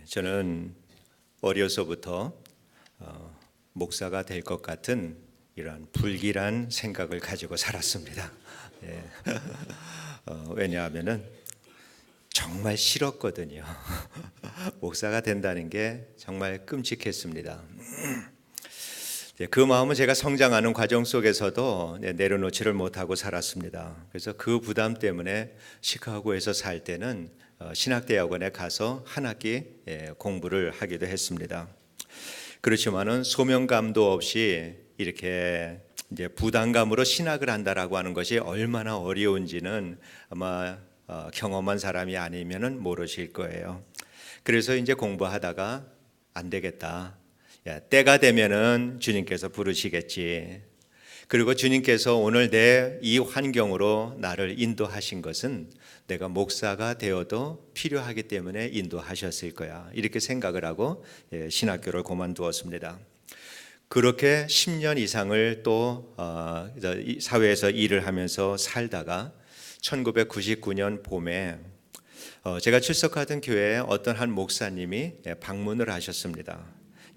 저는 어려서부터 목사가 될 것 같은 이러한 불길한 생각을 가지고 살았습니다. 왜냐하면은 정말 싫었거든요. 목사가 된다는 게 정말 끔찍했습니다. 그 마음은 제가 성장하는 과정 속에서도 내려놓지를 못하고 살았습니다. 그래서 그 부담 때문에 시카고에서 살 때는 신학대학원에 가서 한 학기 공부를 하기도 했습니다. 그렇지만은 소명감도 없이 이렇게 이제 부담감으로 신학을 한다라고 하는 것이 얼마나 어려운지는 아마 경험한 사람이 아니면은 모르실 거예요. 그래서 이제 공부하다가 안 되겠다. 때가 되면은 주님께서 부르시겠지. 그리고 주님께서 오늘 내 이 환경으로 나를 인도하신 것은 내가 목사가 되어도 필요하기 때문에 인도하셨을 거야. 이렇게 생각을 하고 신학교를 그만두었습니다. 그렇게 10년 이상을 또 사회에서 일을 하면서 살다가 1999년 봄에 제가 출석하던 교회에 어떤 한 목사님이 방문을 하셨습니다.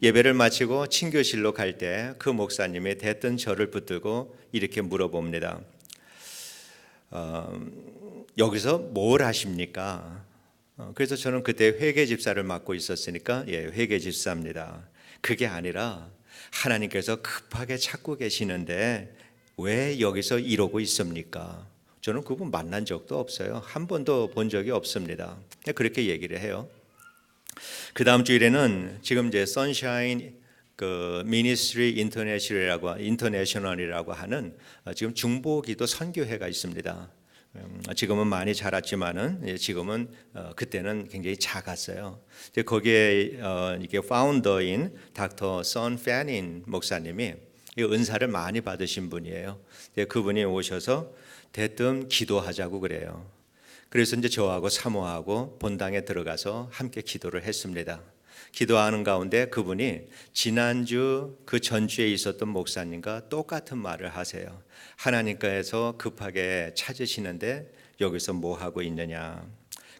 예배를 마치고 친교실로 갈 때 그 목사님이 대뜸 저를 붙들고 이렇게 물어봅니다. 여기서 뭘 하십니까? 그래서 저는 그때 회계 집사를 맡고 있었으니까 회계 집사입니다. 그게 아니라 하나님께서 급하게 찾고 계시는데 왜 여기서 이러고 있습니까? 저는 그분 만난 적도 없어요. 한 번도 본 적이 없습니다. 그렇게 얘기를 해요. 그 다음 주일에는 지금 이제 선샤인 그 미니스트리 인터내셔널이라고 하는 지금 중보기도 선교회가 있습니다. 지금은 많이 자랐지만은 지금은 그때는 굉장히 작았어요. 거기에 이게 파운더인 닥터 선 패닌 목사님이 은사를 많이 받으신 분이에요. 그분이 오셔서 대뜸 기도하자고 그래요. 그래서 이제 저하고 사모하고 본당에 들어가서 함께 기도를 했습니다. 기도하는 가운데 그분이 지난주 그 전주에 있었던 목사님과 똑같은 말을 하세요. 하나님께서 급하게 찾으시는데 여기서 뭐 하고 있느냐.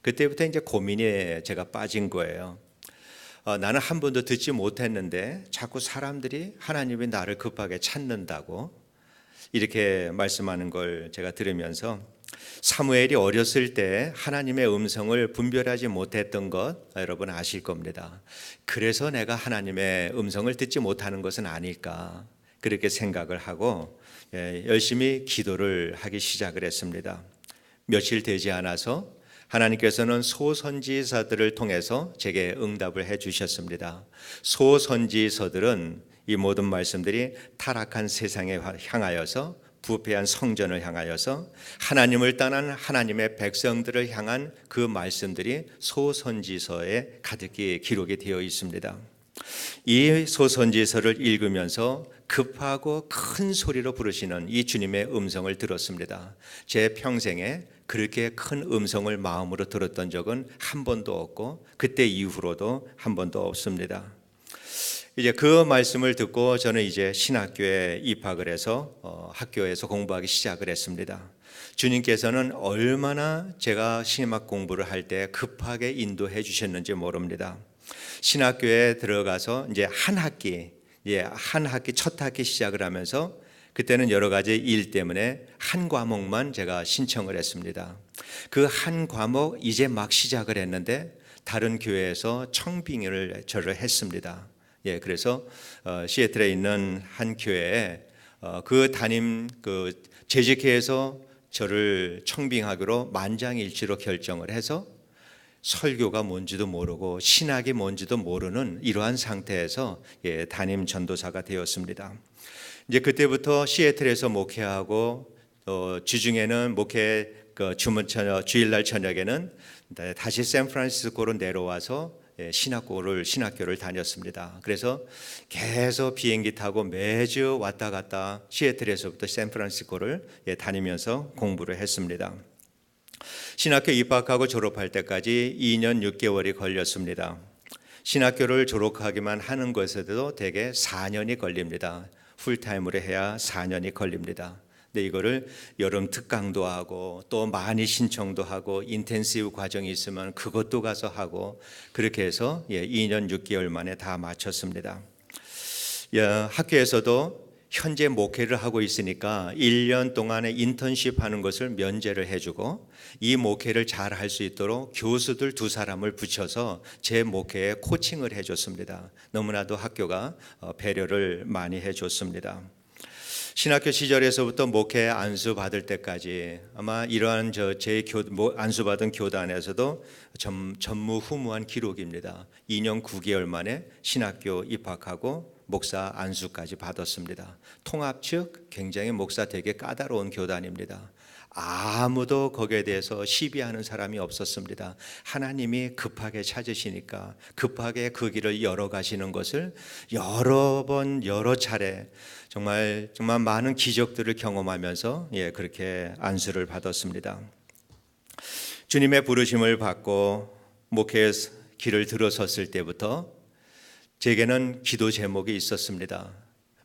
그때부터 이제 고민에 제가 빠진 거예요. 나는 한 번도 듣지 못했는데 자꾸 사람들이 하나님이 나를 급하게 찾는다고 이렇게 말씀하는 걸 제가 들으면서 사무엘이 어렸을 때 하나님의 음성을 분별하지 못했던 것 여러분 아실 겁니다. 그래서 내가 하나님의 음성을 듣지 못하는 것은 아닐까 그렇게 생각을 하고 열심히 기도를 하기 시작을 했습니다. 며칠 되지 않아서 하나님께서는 소선지서들을 통해서 제게 응답을 해 주셨습니다. 소선지서들은 이 모든 말씀들이 타락한 세상에 향하여서 부패한 성전을 향하여서 하나님을 떠난 하나님의 백성들을 향한 그 말씀들이 소선지서에 가득히 기록이 되어 있습니다. 이 소선지서를 읽으면서 급하고 큰 소리로 부르시는 이 주님의 음성을 들었습니다. 제 평생에 그렇게 큰 음성을 마음으로 들었던 적은 한 번도 없고 그때 이후로도 한 번도 없습니다. 이제 그 말씀을 듣고 저는 이제 신학교에 입학을 해서 학교에서 공부하기 시작을 했습니다. 주님께서는 얼마나 제가 신학 공부를 할 때 급하게 인도해 주셨는지 모릅니다. 신학교에 들어가서 이제 한 학기 첫 학기 시작을 하면서 그때는 여러 가지 일 때문에 한 과목만 제가 신청을 했습니다. 그 한 과목 이제 막 시작을 했는데 다른 교회에서 청빙을 저를 했습니다. 그래서 시애틀에 있는 한 교회에 그 담임 재직회에서 저를 청빙하기로 만장일치로 결정을 해서 설교가 뭔지도 모르고 신학이 뭔지도 모르는 이러한 상태에서 담임 전도사가 되었습니다. 이제 그때부터 시애틀에서 목회하고 주중에는 목회 주일날 저녁에는 다시 샌프란시스코로 내려와서 신학교를 다녔습니다. 그래서 계속 비행기 타고 매주 왔다 갔다 시애틀에서부터 샌프란시스코를 다니면서 공부를 했습니다. 신학교 입학하고 졸업할 때까지 2년 6개월이 걸렸습니다. 신학교를 졸업하기만 하는 것에도 대개 4년이 걸립니다. 풀타임으로 해야 4년이 걸립니다. 근데 이거를 여름 특강도 하고 또 많이 신청도 하고 인텐시브 과정이 있으면 그것도 가서 하고 그렇게 해서 2년 6개월 만에 다 마쳤습니다. 학교에서도 현재 목회를 하고 있으니까 1년 동안에 인턴십 하는 것을 면제를 해주고 이 목회를 잘 할 수 있도록 교수들 2사람을 붙여서 제 목회에 코칭을 해줬습니다. 너무나도 학교가 배려를 많이 해줬습니다. 신학교 시절에서부터 목회 안수 받을 때까지 아마 이러한 제 안수 받은 교단에서도 전무후무한 기록입니다. 2년 9개월 만에 신학교 입학하고 목사 안수까지 받았습니다. 통합 측 굉장히 목사 되게 까다로운 교단입니다. 아무도 거기에 대해서 시비하는 사람이 없었습니다. 하나님이 급하게 찾으시니까 급하게 그 길을 열어가시는 것을 여러 번 여러 차례 정말 많은 기적들을 경험하면서 그렇게 안수를 받았습니다. 주님의 부르심을 받고 목회의 길을 들어섰을 때부터 제게는 기도 제목이 있었습니다.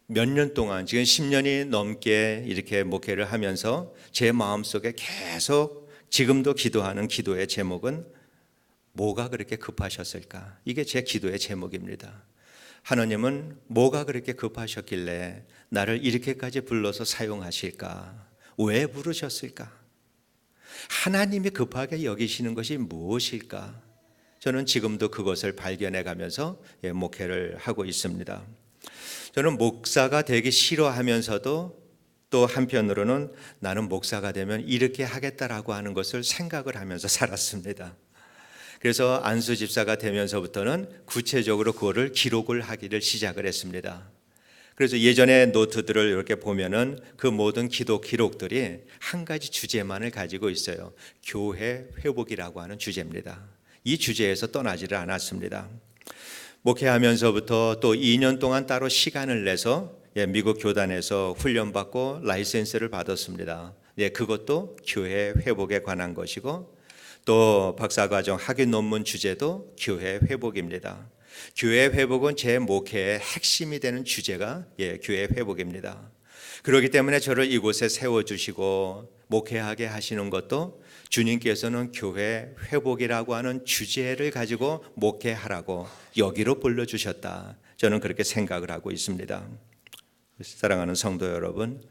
몇 년 동안 지금 10년이 넘게 이렇게 목회를 하면서 제 마음속에 계속 지금도 기도하는 기도의 제목은 뭐가 그렇게 급하셨을까? 이게 제 기도의 제목입니다. 하나님은 뭐가 그렇게 급하셨길래 나를 이렇게까지 불러서 사용하실까? 왜 부르셨을까? 하나님이 급하게 여기시는 것이 무엇일까? 저는 지금도 그것을 발견해 가면서 목회를 하고 있습니다. 저는 목사가 되기 싫어하면서도 또 한편으로는 나는 목사가 되면 이렇게 하겠다라고 하는 것을 생각을 하면서 살았습니다. 그래서 안수 집사가 되면서부터는 구체적으로 그거를 기록을 하기를 시작을 했습니다. 그래서 예전의 노트들을 이렇게 보면은 그 모든 기도 기록들이 한 가지 주제만을 가지고 있어요. 교회 회복이라고 하는 주제입니다. 이 주제에서 떠나지를 않았습니다. 목회하면서부터 또 2년 동안 따로 시간을 내서 미국 교단에서 훈련받고 라이센스를 받았습니다. 그것도 교회 회복에 관한 것이고 또 박사과정 학위 논문 주제도 교회 회복입니다. 교회 회복은 제 목회의 핵심이 되는 주제가 교회 회복입니다. 그렇기 때문에 저를 이곳에 세워주시고 목회하게 하시는 것도 주님께서는 교회 회복이라고 하는 주제를 가지고 목회하라고 여기로 불러주셨다. 저는 그렇게 생각을 하고 있습니다. 사랑하는 성도 여러분,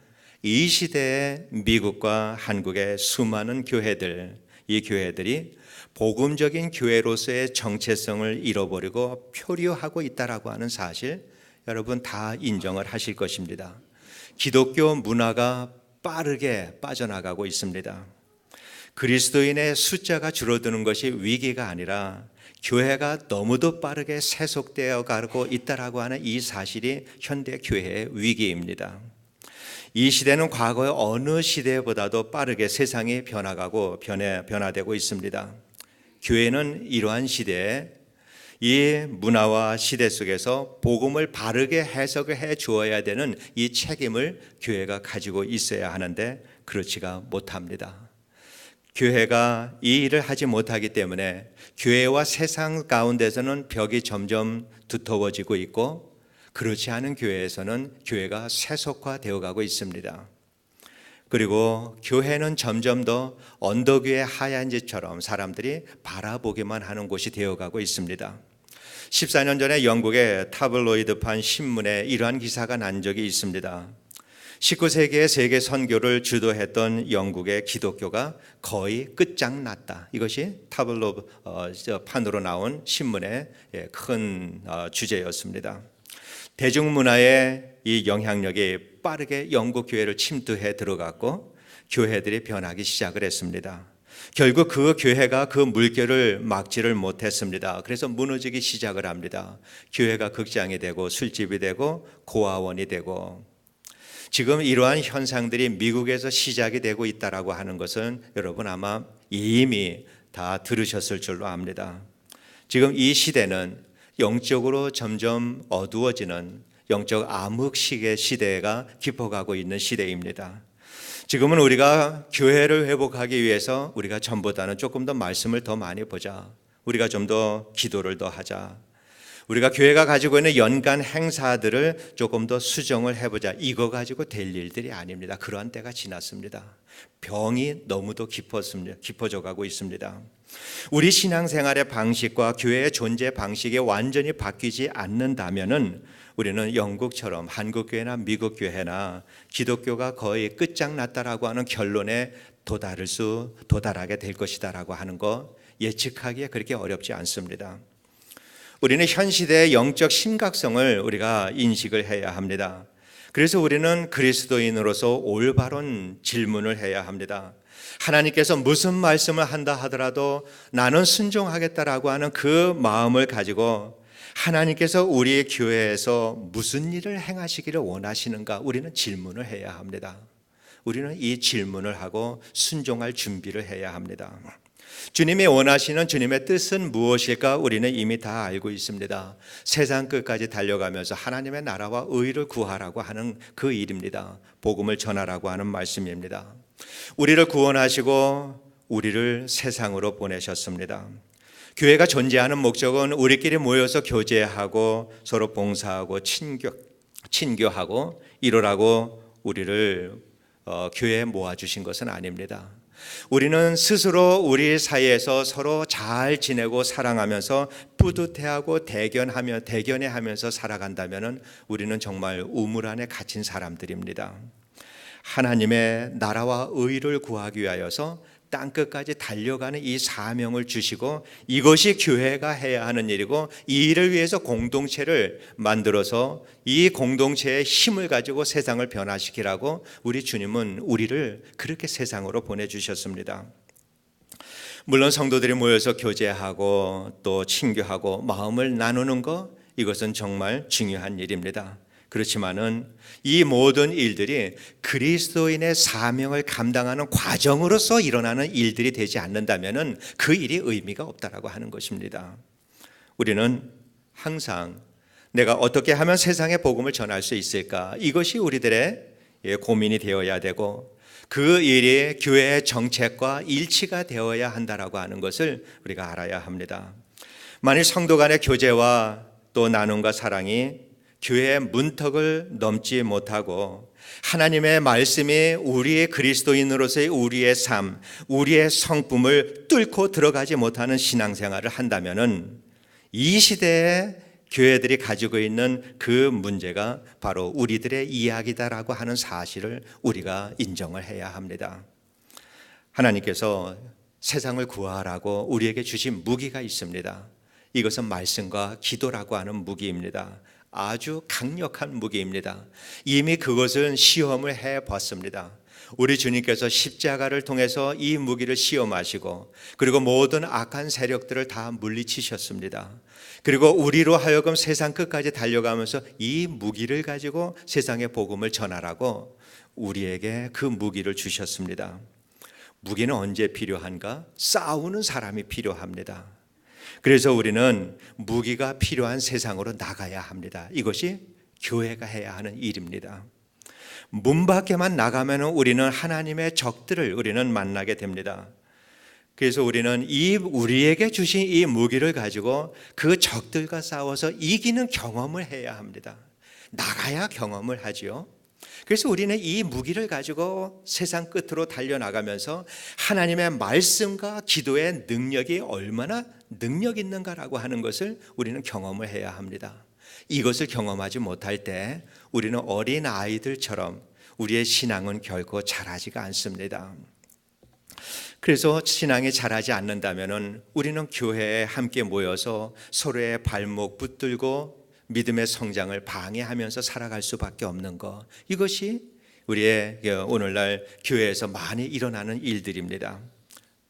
이 시대에 미국과 한국의 수많은 교회들, 이 교회들이 복음적인 교회로서의 정체성을 잃어버리고 표류하고 있다라고 하는 사실 여러분 다 인정을 하실 것입니다. 기독교 문화가 빠르게 빠져나가고 있습니다. 그리스도인의 숫자가 줄어드는 것이 위기가 아니라 교회가 너무도 빠르게 세속되어 가고 있다라고 하는 이 사실이 현대 교회의 위기입니다. 이 시대는 과거의 어느 시대보다도 빠르게 세상이 변화되고 있습니다. 교회는 이러한 시대에 이 문화와 시대 속에서 복음을 바르게 해석을 해 주어야 되는 이 책임을 교회가 가지고 있어야 하는데 그렇지가 못합니다. 교회가 이 일을 하지 못하기 때문에 교회와 세상 가운데서는 벽이 점점 두터워지고 있고 그렇지 않은 교회에서는 교회가 세속화되어 가고 있습니다. 그리고 교회는 점점 더 언덕 위의 하얀 집처럼 사람들이 바라보기만 하는 곳이 되어가고 있습니다. 14년 전에 영국의 타블로이드판 신문에 이러한 기사가 난 적이 있습니다. 19세기의 세계 선교를 주도했던 영국의 기독교가 거의 끝장났다. 이것이 타블로판으로 나온 신문의 큰 주제였습니다. 대중문화의 이 영향력이 빠르게 영국 교회를 침투해 들어갔고 교회들이 변하기 시작을 했습니다. 결국 그 교회가 그 물결을 막지를 못했습니다. 그래서 무너지기 시작을 합니다. 교회가 극장이 되고 술집이 되고 고아원이 되고 지금 이러한 현상들이 미국에서 시작이 되고 있다라고 하는 것은 여러분 아마 이미 다 들으셨을 줄로 압니다. 지금 이 시대는 영적으로 점점 어두워지는 영적 암흑식의 시대가 깊어가고 있는 시대입니다. 지금은 우리가 교회를 회복하기 위해서 우리가 전보다는 조금 더 말씀을 더 많이 보자. 우리가 좀 더 기도를 더 하자. 우리가 교회가 가지고 있는 연간 행사들을 조금 더 수정을 해보자, 이거 가지고 될 일들이 아닙니다. 그러한 때가 지났습니다. 병이 너무도 깊어져 가고 있습니다. 우리 신앙생활의 방식과 교회의 존재 방식이 완전히 바뀌지 않는다면은 우리는 영국처럼 한국교회나 미국교회나 기독교가 거의 끝장났다라고 하는 결론에 도달하게 될 것이다라고 하는 거 예측하기에 그렇게 어렵지 않습니다. 우리는 현 시대의 영적 심각성을 우리가 인식을 해야 합니다. 그래서 우리는 그리스도인으로서 올바른 질문을 해야 합니다. 하나님께서 무슨 말씀을 한다 하더라도 나는 순종하겠다라고 하는 그 마음을 가지고 하나님께서 우리의 교회에서 무슨 일을 행하시기를 원하시는가, 우리는 질문을 해야 합니다. 우리는 이 질문을 하고 순종할 준비를 해야 합니다. 주님이 원하시는 주님의 뜻은 무엇일까? 우리는 이미 다 알고 있습니다. 세상 끝까지 달려가면서 하나님의 나라와 의를 구하라고 하는 그 일입니다. 복음을 전하라고 하는 말씀입니다. 우리를 구원하시고 우리를 세상으로 보내셨습니다. 교회가 존재하는 목적은 우리끼리 모여서 교제하고 서로 봉사하고 친교하고 이러라고 우리를 교회에 모아주신 것은 아닙니다. 우리는 스스로 우리 사이에서 서로 잘 지내고 사랑하면서 뿌듯해하고 대견해하면서 살아간다면 우리는 정말 우물 안에 갇힌 사람들입니다. 하나님의 나라와 의를 구하기 위하여서 땅끝까지 달려가는 이 사명을 주시고 이것이 교회가 해야 하는 일이고 이 일을 위해서 공동체를 만들어서 이 공동체의 힘을 가지고 세상을 변화시키라고 우리 주님은 우리를 그렇게 세상으로 보내주셨습니다. 물론 성도들이 모여서 교제하고 또 친교하고 마음을 나누는 것, 이것은 정말 중요한 일입니다. 그렇지만은 이 모든 일들이 그리스도인의 사명을 감당하는 과정으로서 일어나는 일들이 되지 않는다면은 그 일이 의미가 없다라고 하는 것입니다. 우리는 항상 내가 어떻게 하면 세상에 복음을 전할 수 있을까? 이것이 우리들의 고민이 되어야 되고 그 일이 교회의 정책과 일치가 되어야 한다라고 하는 것을 우리가 알아야 합니다. 만일 성도 간의 교제와 또 나눔과 사랑이 교회의 문턱을 넘지 못하고 하나님의 말씀이 우리의 그리스도인으로서의 우리의 삶, 우리의 성품을 뚫고 들어가지 못하는 신앙생활을 한다면은 이 시대에 교회들이 가지고 있는 그 문제가 바로 우리들의 이야기다라고 하는 사실을 우리가 인정을 해야 합니다. 하나님께서 세상을 구하라고 우리에게 주신 무기가 있습니다. 이것은 말씀과 기도라고 하는 무기입니다. 아주 강력한 무기입니다. 이미 그것은 시험을 해봤습니다. 우리 주님께서 십자가를 통해서 이 무기를 시험하시고 그리고 모든 악한 세력들을 다 물리치셨습니다. 그리고 우리로 하여금 세상 끝까지 달려가면서 이 무기를 가지고 세상의 복음을 전하라고 우리에게 그 무기를 주셨습니다. 무기는 언제 필요한가? 싸우는 사람이 필요합니다. 그래서 우리는 무기가 필요한 세상으로 나가야 합니다. 이것이 교회가 해야 하는 일입니다. 문 밖에만 나가면 우리는 하나님의 적들을 우리는 만나게 됩니다. 그래서 우리는 우리에게 주신 이 무기를 가지고 그 적들과 싸워서 이기는 경험을 해야 합니다. 나가야 경험을 하지요. 그래서 우리는 이 무기를 가지고 세상 끝으로 달려나가면서 하나님의 말씀과 기도의 능력이 얼마나 능력 있는가라고 하는 것을 우리는 경험을 해야 합니다. 이것을 경험하지 못할 때 우리는 어린 아이들처럼 우리의 신앙은 결코 자라지가 않습니다. 그래서 신앙이 자라지 않는다면 우리는 교회에 함께 모여서 서로의 발목 붙들고 믿음의 성장을 방해하면서 살아갈 수밖에 없는 것, 이것이 우리의 오늘날 교회에서 많이 일어나는 일들입니다.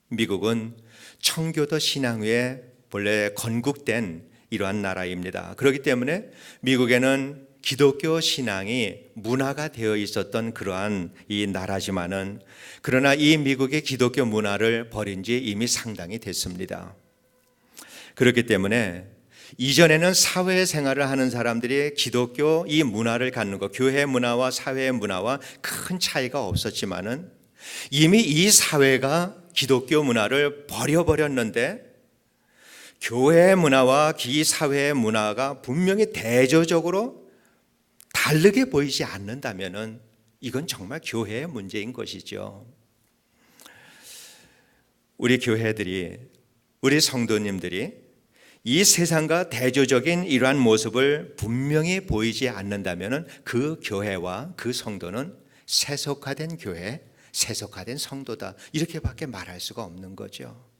미국은 청교도 신앙 위에 본래 건국된 이러한 나라입니다. 그렇기 때문에 미국에는 기독교 신앙이 문화가 되어 있었던 그러한 이 나라지만은 그러나 이 미국의 기독교 문화를 버린 지 이미 상당히 됐습니다. 그렇기 때문에 이전에는 사회생활을 하는 사람들이 기독교 이 문화를 갖는 것, 교회 문화와 사회의 문화와 큰 차이가 없었지만은 이미 이 사회가 기독교 문화를 버려버렸는데 교회 문화와 기사회의 문화가 분명히 대조적으로 다르게 보이지 않는다면은 이건 정말 교회의 문제인 것이죠. 우리 교회들이, 우리 성도님들이 이 세상과 대조적인 이러한 모습을 분명히 보이지 않는다면 그 교회와 그 성도는 세속화된 교회, 세속화된 성도다, 이렇게밖에 말할 수가 없는 거죠.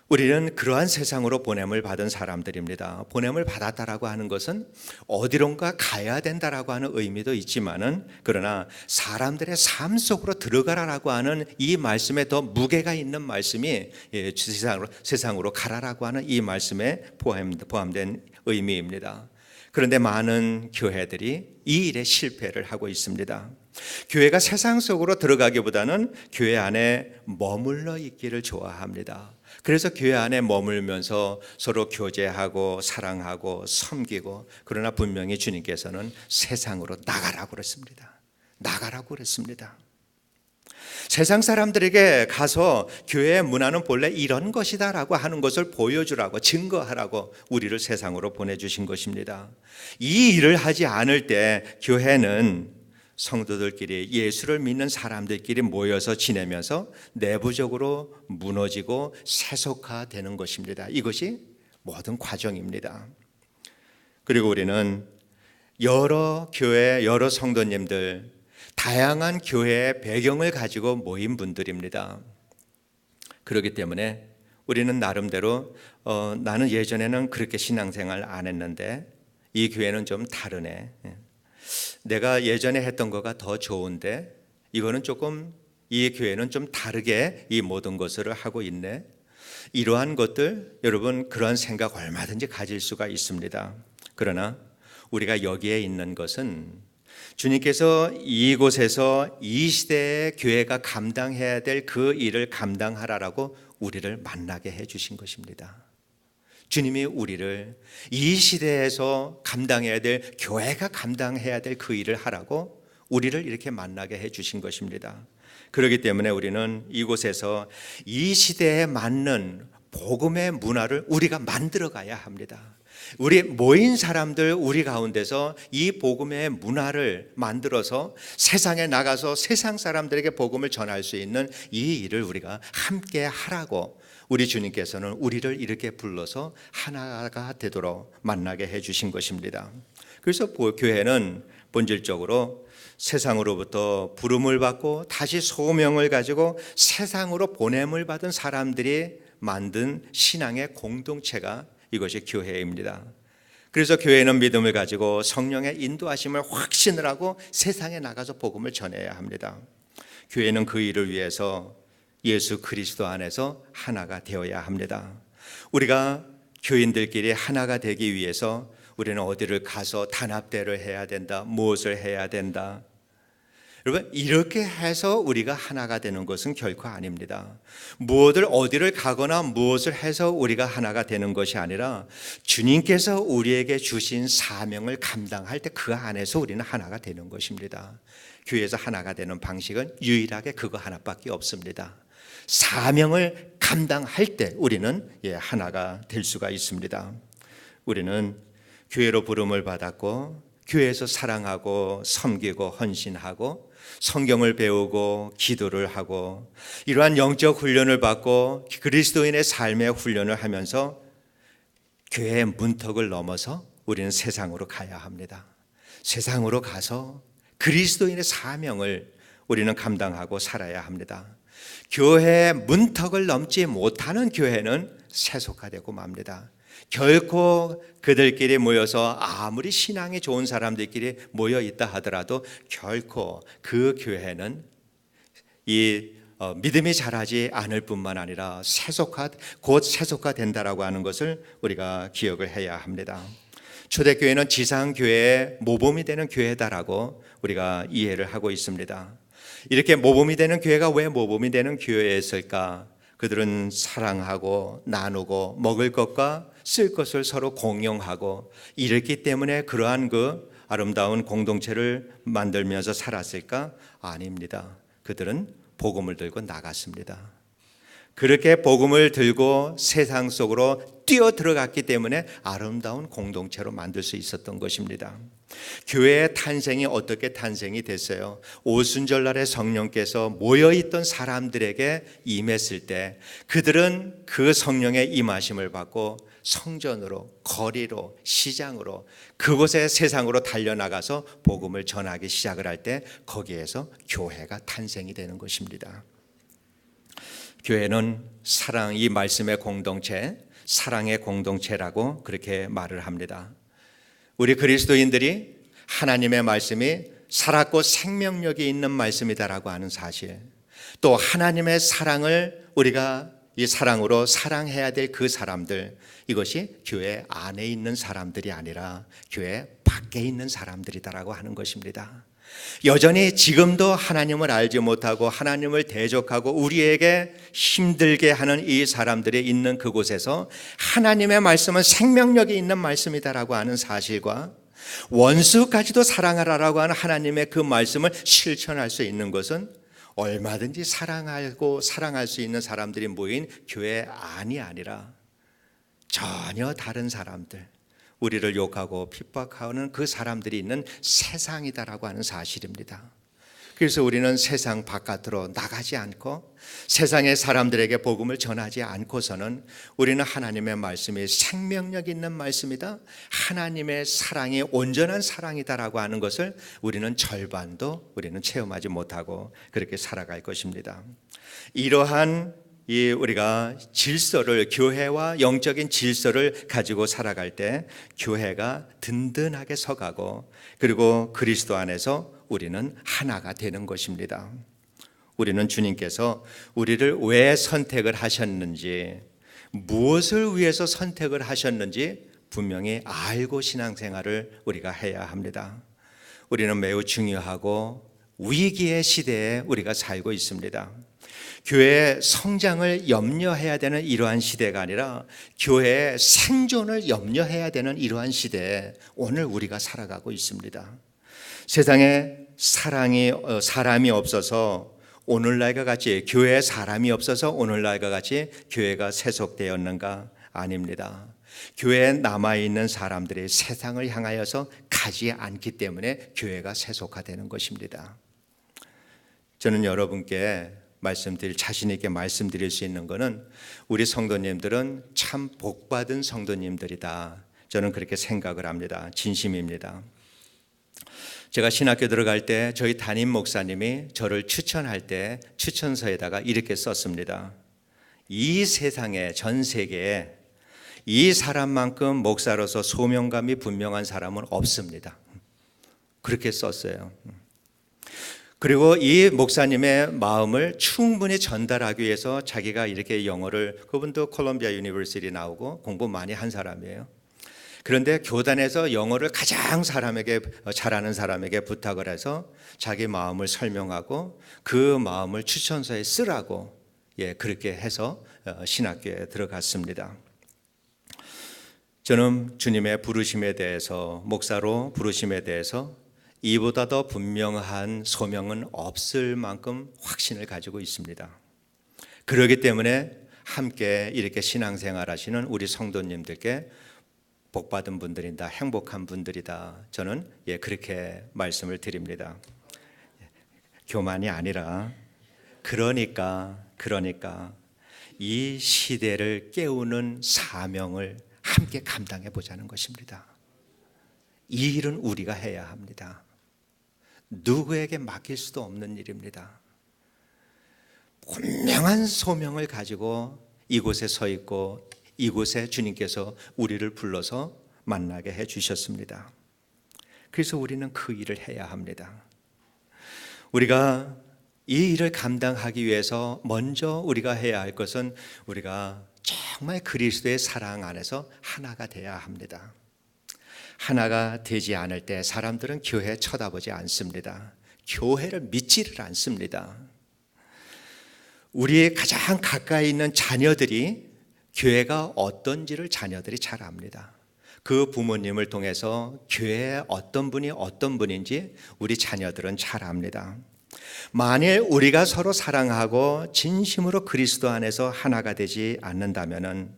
우리는 그러한 세상으로 보냄을 받은 사람들입니다. 보냄을 받았다라고 하는 것은 어디론가 가야 된다라고 하는 의미도 있지만은, 그러나 사람들의 삶 속으로 들어가라라고 하는 이 말씀에 더 무게가 있는 말씀이 세상으로 가라라고 하는 이 말씀에 포함된 의미입니다. 그런데 많은 교회들이 이 일에 실패를 하고 있습니다. 교회가 세상 속으로 들어가기보다는 교회 안에 머물러 있기를 좋아합니다. 그래서 교회 안에 머물면서 서로 교제하고 사랑하고 섬기고, 그러나 분명히 주님께서는 세상으로 나가라고 그랬습니다. 나가라고 그랬습니다. 세상 사람들에게 가서 교회의 문화는 본래 이런 것이다라고 하는 것을 보여주라고, 증거하라고 우리를 세상으로 보내주신 것입니다. 이 일을 하지 않을 때 교회는 성도들끼리, 예수를 믿는 사람들끼리 모여서 지내면서 내부적으로 무너지고 세속화되는 것입니다. 이것이 모든 과정입니다. 그리고 우리는 여러 교회, 여러 성도님들, 다양한 교회의 배경을 가지고 모인 분들입니다. 그렇기 때문에 우리는 나름대로 나는 예전에는 그렇게 신앙생활 안 했는데 이 교회는 좀 다르네, 내가 예전에 했던 거가 더 좋은데 이거는 조금, 이 교회는 좀 다르게 이 모든 것을 하고 있네, 이러한 것들, 여러분 그러한 생각 얼마든지 가질 수가 있습니다. 그러나 우리가 여기에 있는 것은 주님께서 이곳에서 이 시대의 교회가 감당해야 될 그 일을 감당하라라고 우리를 만나게 해주신 것입니다. 주님이 우리를 이 시대에서 감당해야 될, 교회가 감당해야 될 그 일을 하라고 우리를 이렇게 만나게 해주신 것입니다. 그렇기 때문에 우리는 이곳에서 이 시대에 맞는 복음의 문화를 우리가 만들어 가야 합니다. 우리 모인 사람들, 우리 가운데서 이 복음의 문화를 만들어서 세상에 나가서 세상 사람들에게 복음을 전할 수 있는 이 일을 우리가 함께 하라고 우리 주님께서는 우리를 이렇게 불러서 하나가 되도록 만나게 해주신 것입니다. 그래서 교회는 본질적으로 세상으로부터 부름을 받고 다시 소명을 가지고 세상으로 보냄을 받은 사람들이 만든 신앙의 공동체가, 이것이 교회입니다. 그래서 교회는 믿음을 가지고 성령의 인도하심을 확신을 하고 세상에 나가서 복음을 전해야 합니다. 교회는 그 일을 위해서 예수 그리스도 안에서 하나가 되어야 합니다. 우리가 교인들끼리 하나가 되기 위해서 우리는 어디를 가서 단합대를 해야 된다, 무엇을 해야 된다, 여러분 이렇게 해서 우리가 하나가 되는 것은 결코 아닙니다. 무엇을 어디를 가거나 무엇을 해서 우리가 하나가 되는 것이 아니라 주님께서 우리에게 주신 사명을 감당할 때 그 안에서 우리는 하나가 되는 것입니다. 교회에서 하나가 되는 방식은 유일하게 그거 하나밖에 없습니다. 사명을 감당할 때 우리는 하나가 될 수가 있습니다. 우리는 교회로 부름을 받았고 교회에서 사랑하고 섬기고 헌신하고 성경을 배우고 기도를 하고 이러한 영적 훈련을 받고 그리스도인의 삶의 훈련을 하면서 교회의 문턱을 넘어서 우리는 세상으로 가야 합니다. 세상으로 가서 그리스도인의 사명을 우리는 감당하고 살아야 합니다. 교회의 문턱을 넘지 못하는 교회는 세속화되고 맙니다. 결코 그들끼리 모여서 아무리 신앙이 좋은 사람들끼리 모여 있다 하더라도 결코 그 교회는 믿음이 자라지 않을 뿐만 아니라 곧 세속화된다라고 하는 것을 우리가 기억을 해야 합니다. 초대교회는 지상교회의 모범이 되는 교회다라고 우리가 이해를 하고 있습니다. 이렇게 모범이 되는 교회가 왜 모범이 되는 교회였을까? 그들은 사랑하고 나누고 먹을 것과 쓸 것을 서로 공용하고 이랬기 때문에 그러한 그 아름다운 공동체를 만들면서 살았을까? 아닙니다. 그들은 복음을 들고 나갔습니다. 그렇게 복음을 들고 세상 속으로 뛰어 들어갔기 때문에 아름다운 공동체로 만들 수 있었던 것입니다. 교회의 탄생이 어떻게 탄생이 됐어요? 오순절날에 성령께서 모여있던 사람들에게 임했을 때 그들은 그 성령의 임하심을 받고 성전으로, 거리로, 시장으로, 그곳에 세상으로 달려나가서 복음을 전하기 시작을 할 때 거기에서 교회가 탄생이 되는 것입니다. 교회는 사랑, 이 말씀의 공동체, 사랑의 공동체라고 그렇게 말을 합니다. 우리 그리스도인들이 하나님의 말씀이 살았고 생명력이 있는 말씀이다라고 하는 사실, 또 하나님의 사랑을 우리가 이 사랑으로 사랑해야 될 그 사람들, 이것이 교회 안에 있는 사람들이 아니라 교회 밖에 있는 사람들이다라고 하는 것입니다. 여전히 지금도 하나님을 알지 못하고 하나님을 대적하고 우리에게 힘들게 하는 이 사람들이 있는 그곳에서 하나님의 말씀은 생명력이 있는 말씀이다라고 하는 사실과 원수까지도 사랑하라라고 하는 하나님의 그 말씀을 실천할 수 있는 것은 얼마든지 사랑하고 사랑할 수 있는 사람들이 모인 교회 안이 아니라 전혀 다른 사람들, 우리를 욕하고 핍박하는 그 사람들이 있는 세상이다라고 하는 사실입니다. 그래서 우리는 세상 바깥으로 나가지 않고 세상의 사람들에게 복음을 전하지 않고서는 우리는 하나님의 말씀이 생명력 있는 말씀이다, 하나님의 사랑이 온전한 사랑이다라고 하는 것을 우리는 절반도 우리는 체험하지 못하고 그렇게 살아갈 것입니다. 이러한 우리가 질서를, 교회와 영적인 질서를 가지고 살아갈 때 교회가 든든하게 서가고, 그리고 그리스도 안에서 우리는 하나가 되는 것입니다. 우리는 주님께서 우리를 왜 선택을 하셨는지, 무엇을 위해서 선택을 하셨는지 분명히 알고 신앙생활을 우리가 해야 합니다. 우리는 매우 중요하고 위기의 시대에 우리가 살고 있습니다. 교회의 성장을 염려해야 되는 이러한 시대가 아니라 교회의 생존을 염려해야 되는 이러한 시대에 오늘 우리가 살아가고 있습니다. 세상에 사람이 없어서 오늘날과 같이, 교회에 사람이 없어서 오늘날과 같이 교회가 세속되었는가? 아닙니다. 교회에 남아있는 사람들이 세상을 향하여서 가지 않기 때문에 교회가 세속화되는 것입니다. 저는 여러분께 자신 있게 말씀드릴 수 있는 것은 우리 성도님들은 참 복받은 성도님들이다, 저는 그렇게 생각을 합니다. 진심입니다. 제가 신학교 들어갈 때 저희 담임 목사님이 저를 추천할 때 추천서에다가 이렇게 썼습니다. 이 세상에, 전 세계에 이 사람만큼 목사로서 소명감이 분명한 사람은 없습니다. 그렇게 썼어요. 그리고 이 목사님의 마음을 충분히 전달하기 위해서 자기가 이렇게 영어를, 그분도 콜롬비아 유니버시티 나오고 공부 많이 한 사람이에요. 그런데 교단에서 영어를 가장 잘하는 사람에게 부탁을 해서 자기 마음을 설명하고 그 마음을 추천서에 쓰라고 그렇게 해서 신학교에 들어갔습니다. 저는 주님의 부르심에 대해서, 목사로 부르심에 대해서 이보다 더 분명한 소명은 없을 만큼 확신을 가지고 있습니다. 그렇기 때문에 함께 이렇게 신앙생활 하시는 우리 성도님들께 복받은 분들이다, 행복한 분들이다, 저는 그렇게 말씀을 드립니다. 교만이 아니라 그러니까 이 시대를 깨우는 사명을 함께 감당해 보자는 것입니다. 이 일은 우리가 해야 합니다. 누구에게 맡길 수도 없는 일입니다. 분명한 소명을 가지고 이곳에 서 있고 이곳에 주님께서 우리를 불러서 만나게 해 주셨습니다. 그래서 우리는 그 일을 해야 합니다. 우리가 이 일을 감당하기 위해서 먼저 우리가 해야 할 것은 우리가 정말 그리스도의 사랑 안에서 하나가 돼야 합니다. 하나가 되지 않을 때 사람들은 교회 쳐다보지 않습니다. 교회를 믿지를 않습니다. 우리의 가장 가까이 있는 자녀들이 교회가 어떤지를 자녀들이 잘 압니다. 그 부모님을 통해서 교회에 어떤 분이 어떤 분인지 우리 자녀들은 잘 압니다. 만일 우리가 서로 사랑하고 진심으로 그리스도 안에서 하나가 되지 않는다면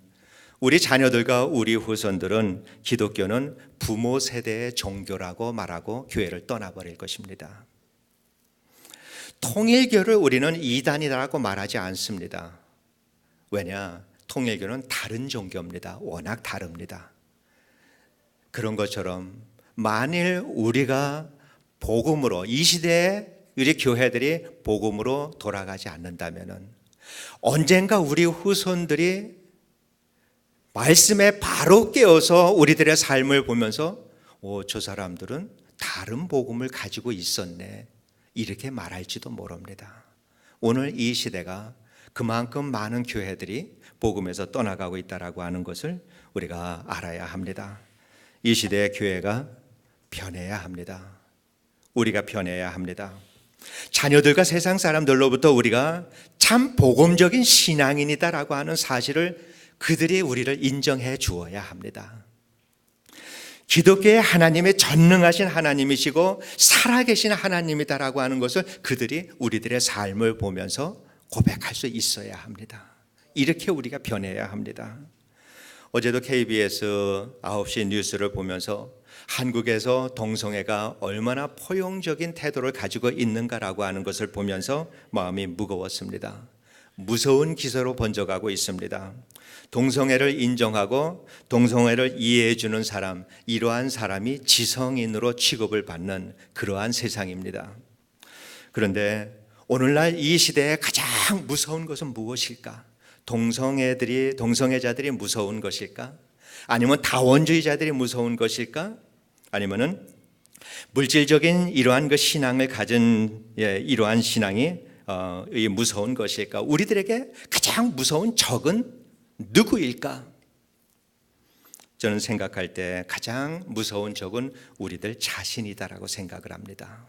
우리 자녀들과 우리 후손들은 기독교는 부모 세대의 종교라고 말하고 교회를 떠나버릴 것입니다. 통일교를 우리는 이단이라고 말하지 않습니다. 왜냐? 통일교는 다른 종교입니다. 워낙 다릅니다. 그런 것처럼 만일 우리가 복음으로, 이 시대에 우리 교회들이 복음으로 돌아가지 않는다면 언젠가 우리 후손들이 말씀에 바로 깨어서 우리들의 삶을 보면서 저 사람들은 다른 복음을 가지고 있었네, 이렇게 말할지도 모릅니다. 오늘 이 시대가 그만큼 많은 교회들이 복음에서 떠나가고 있다라고 하는 것을 우리가 알아야 합니다. 이 시대의 교회가 변해야 합니다. 우리가 변해야 합니다. 자녀들과 세상 사람들로부터 우리가 참 복음적인 신앙인이다라고 하는 사실을 그들이 우리를 인정해 주어야 합니다. 기독교의 하나님의 전능하신 하나님이시고 살아계신 하나님이다라고 하는 것을 그들이 우리들의 삶을 보면서 고백할 수 있어야 합니다. 이렇게 우리가 변해야 합니다. 어제도 KBS 9시 뉴스를 보면서 한국에서 동성애가 얼마나 포용적인 태도를 가지고 있는가라고 하는 것을 보면서 마음이 무거웠습니다. 무서운 기세로 번져가고 있습니다. 동성애를 인정하고 동성애를 이해해 주는 사람, 이러한 사람이 지성인으로 취급을 받는 그러한 세상입니다. 그런데 오늘날 이 시대에 가장 무서운 것은 무엇일까? 동성애자들이 무서운 것일까? 아니면 다원주의자들이 무서운 것일까? 아니면은 물질적인 이러한 그 신앙을 가진 이러한 신앙이 무서운 것일까? 우리들에게 가장 무서운 적은 누구일까? 저는 생각할 때 가장 무서운 적은 우리들 자신이다라고 생각을 합니다.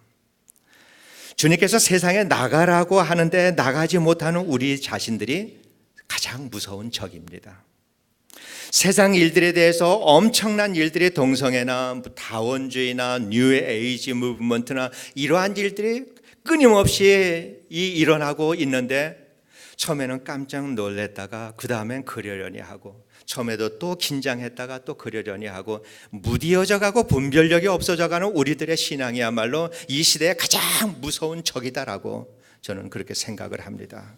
주님께서 세상에 나가라고 하는데 나가지 못하는 우리 자신들이 가장 무서운 적입니다. 세상 일들에 대해서 엄청난 일들이 동성애나 다원주의나 뉴에이지 무브먼트나 이러한 일들이 끊임없이 일어나고 있는데 처음에는 깜짝 놀랐다가 그 다음엔 그러려니 하고 처음에도 또 긴장했다가 또 그러려니 하고 무디어져 가고 분별력이 없어져 가는 우리들의 신앙이야말로 이 시대의 가장 무서운 적이다라고 저는 그렇게 생각을 합니다.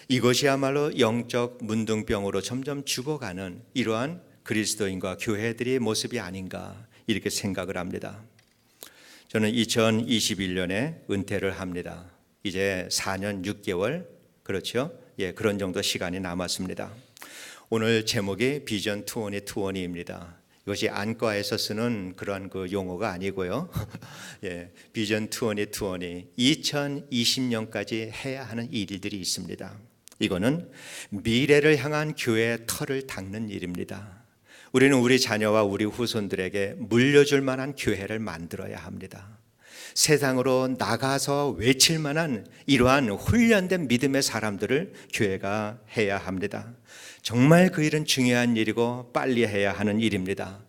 이것이야말로 영적 문둥병으로 점점 죽어가는 이러한 그리스도인과 교회들의 모습이 아닌가 이렇게 생각을 합니다. 저는 2021년에 은퇴를 합니다. 이제 4년 6개월 그렇죠? 그런 정도 시간이 남았습니다. 오늘 제목이 비전 2020입니다. 이것이 안과에서 쓰는 그런 그 용어가 아니고요. 비전 2020, 2020년까지 해야 하는 일들이 있습니다. 이거는 미래를 향한 교회의 터를 닦는 일입니다. 우리는 우리 자녀와 우리 후손들에게 물려줄 만한 교회를 만들어야 합니다. 세상으로 나가서 외칠 만한 이러한 훈련된 믿음의 사람들을 교회가 해야 합니다. 정말 그 일은 중요한 일이고 빨리 해야 하는 일입니다.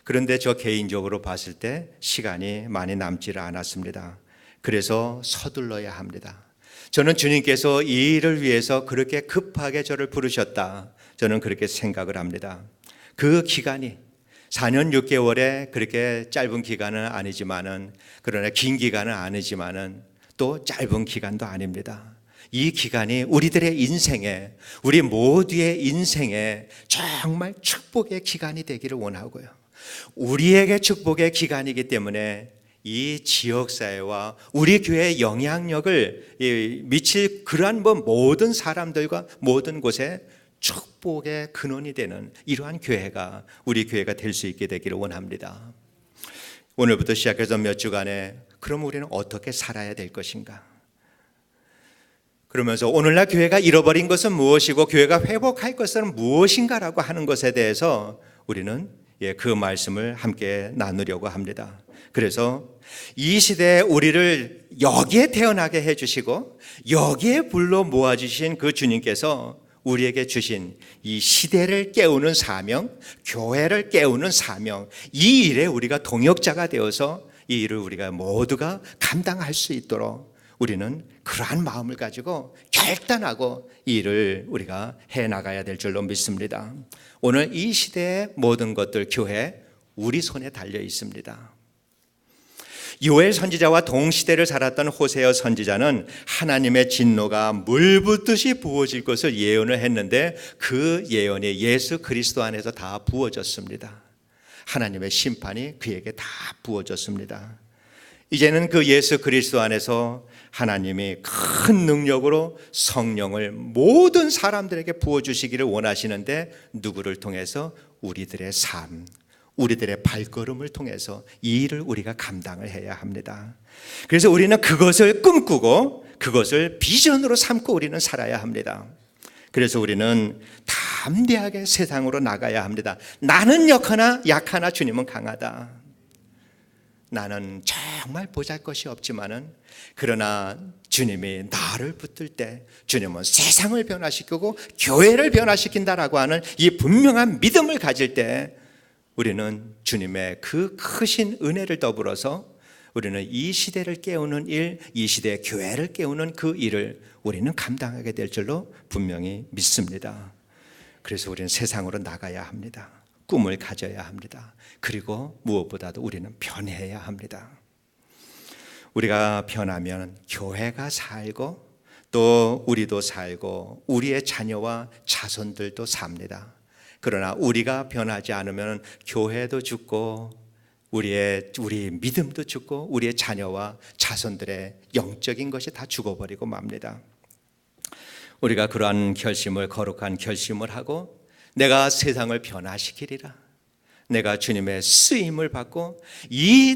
그런데 저 개인적으로 봤을 때 시간이 많이 남지를 않았습니다. 그래서 서둘러야 합니다. 저는 주님께서 이 일을 위해서 그렇게 급하게 저를 부르셨다. 저는 그렇게 생각을 합니다. 그 기간이 4년 6개월에 그렇게 짧은 기간은 아니지만은 그러나 긴 기간은 아니지만은 또 짧은 기간도 아닙니다. 이 기간이 우리들의 인생에 우리 모두의 인생에 정말 축복의 기간이 되기를 원하고요. 우리에게 축복의 기간이기 때문에 이 지역사회와 우리 교회의 영향력을 미칠 그러한 모든 사람들과 모든 곳에 축복의 근원이 되는 이러한 교회가 우리 교회가 될 수 있게 되기를 원합니다. 오늘부터 시작해서 몇 주간에 그럼 우리는 어떻게 살아야 될 것인가? 그러면서 오늘날 교회가 잃어버린 것은 무엇이고 교회가 회복할 것은 무엇인가라고 하는 것에 대해서 우리는 그 말씀을 함께 나누려고 합니다. 그래서 이 시대에 우리를 여기에 태어나게 해주시고 여기에 불러 모아주신 그 주님께서 우리에게 주신 이 시대를 깨우는 사명, 교회를 깨우는 사명, 이 일에 우리가 동역자가 되어서 이 일을 우리가 모두가 감당할 수 있도록 우리는 그러한 마음을 가지고 결단하고 이 일을 우리가 해나가야 될 줄로 믿습니다. 오늘 이 시대의 모든 것들, 교회, 우리 손에 달려 있습니다. 요엘 선지자와 동시대를 살았던 호세아 선지자는 하나님의 진노가 물 붓듯이 부어질 것을 예언을 했는데 그 예언이 예수 그리스도 안에서 다 부어졌습니다. 하나님의 심판이 그에게 다 부어졌습니다. 이제는 그 예수 그리스도 안에서 하나님이 큰 능력으로 성령을 모든 사람들에게 부어주시기를 원하시는데 누구를 통해서? 우리들의 삶, 우리들의 발걸음을 통해서 이 일을 우리가 감당을 해야 합니다. 그래서 우리는 그것을 꿈꾸고 그것을 비전으로 삼고 우리는 살아야 합니다. 그래서 우리는 담대하게 세상으로 나가야 합니다. 나는 약하나 주님은 강하다. 나는 정말 보잘것이 없지만은 그러나 주님이 나를 붙들 때 주님은 세상을 변화시키고 교회를 변화시킨다라고 하는 이 분명한 믿음을 가질 때 우리는 주님의 그 크신 은혜를 더불어서 우리는 이 시대를 깨우는 일, 이 시대의 교회를 깨우는 그 일을 우리는 감당하게 될 줄로 분명히 믿습니다. 그래서 우리는 세상으로 나가야 합니다. 꿈을 가져야 합니다. 그리고 무엇보다도 우리는 변해야 합니다. 우리가 변하면 교회가 살고 또 우리도 살고 우리의 자녀와 자손들도 삽니다. 그러나 우리가 변하지 않으면 교회도 죽고 우리 믿음도 죽고 우리의 자녀와 자손들의 영적인 것이 다 죽어버리고 맙니다. 우리가 그러한 결심을, 거룩한 결심을 하고 내가 세상을 변화시키리라, 내가 주님의 쓰임을 받고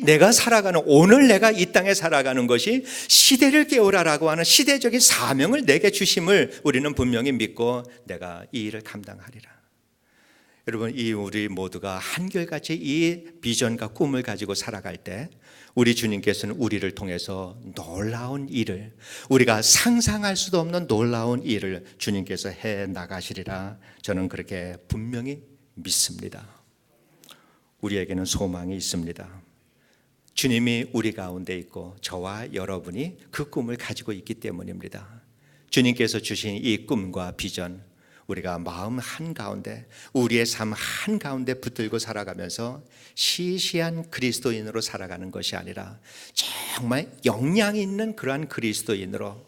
내가 살아가는, 오늘 내가 이 땅에 살아가는 것이 시대를 깨우라라고 하는 시대적인 사명을 내게 주심을 우리는 분명히 믿고 내가 이 일을 감당하리라. 여러분, 우리 모두가 한결같이 이 비전과 꿈을 가지고 살아갈 때 우리 주님께서는 우리를 통해서 놀라운 일을, 우리가 상상할 수도 없는 놀라운 일을 주님께서 해 나가시리라. 저는 그렇게 분명히 믿습니다. 우리에게는 소망이 있습니다. 주님이 우리 가운데 있고 저와 여러분이 그 꿈을 가지고 있기 때문입니다. 주님께서 주신 이 꿈과 비전, 우리가 마음 한가운데, 우리의 삶 한가운데 붙들고 살아가면서 시시한 그리스도인으로 살아가는 것이 아니라 정말 역량 있는 그러한 그리스도인으로,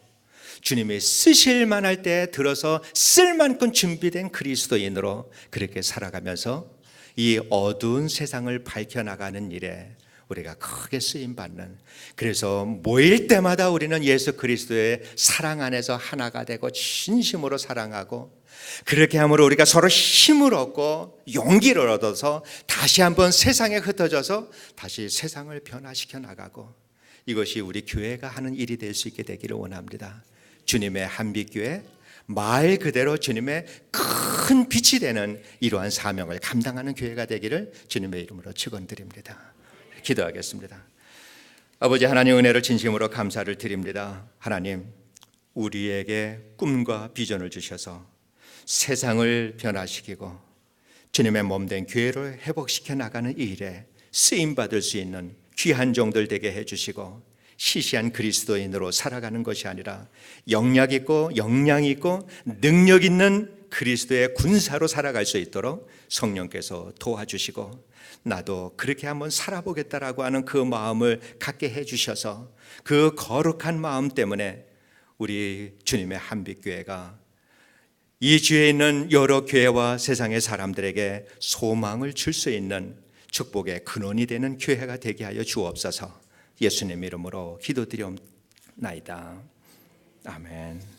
주님이 쓰실 만할 때 들어서 쓸 만큼 준비된 그리스도인으로 그렇게 살아가면서 이 어두운 세상을 밝혀나가는 일에 우리가 크게 쓰임받는, 그래서 모일 때마다 우리는 예수 그리스도의 사랑 안에서 하나가 되고 진심으로 사랑하고, 그렇게 함으로 우리가 서로 힘을 얻고 용기를 얻어서 다시 한번 세상에 흩어져서 다시 세상을 변화시켜 나가고, 이것이 우리 교회가 하는 일이 될 수 있게 되기를 원합니다. 주님의 한빛교회, 말 그대로 주님의 큰 빛이 되는 이러한 사명을 감당하는 교회가 되기를 주님의 이름으로 축원드립니다. 기도하겠습니다. 아버지 하나님, 은혜를 진심으로 감사를 드립니다. 하나님, 우리에게 꿈과 비전을 주셔서 세상을 변화시키고 주님의 몸된 교회를 회복시켜 나가는 이 일에 쓰임받을 수 있는 귀한 종들 되게 해주시고, 시시한 그리스도인으로 살아가는 것이 아니라 영력 있고 역량 있고 능력 있는 그리스도의 군사로 살아갈 수 있도록 성령께서 도와주시고, 나도 그렇게 한번 살아보겠다라고 하는 그 마음을 갖게 해주셔서 그 거룩한 마음 때문에 우리 주님의 한빛교회가 이 주에 있는 여러 교회와 세상의 사람들에게 소망을 줄 수 있는 축복의 근원이 되는 교회가 되게 하여 주옵소서. 예수님 이름으로 기도드리옵나이다. 아멘.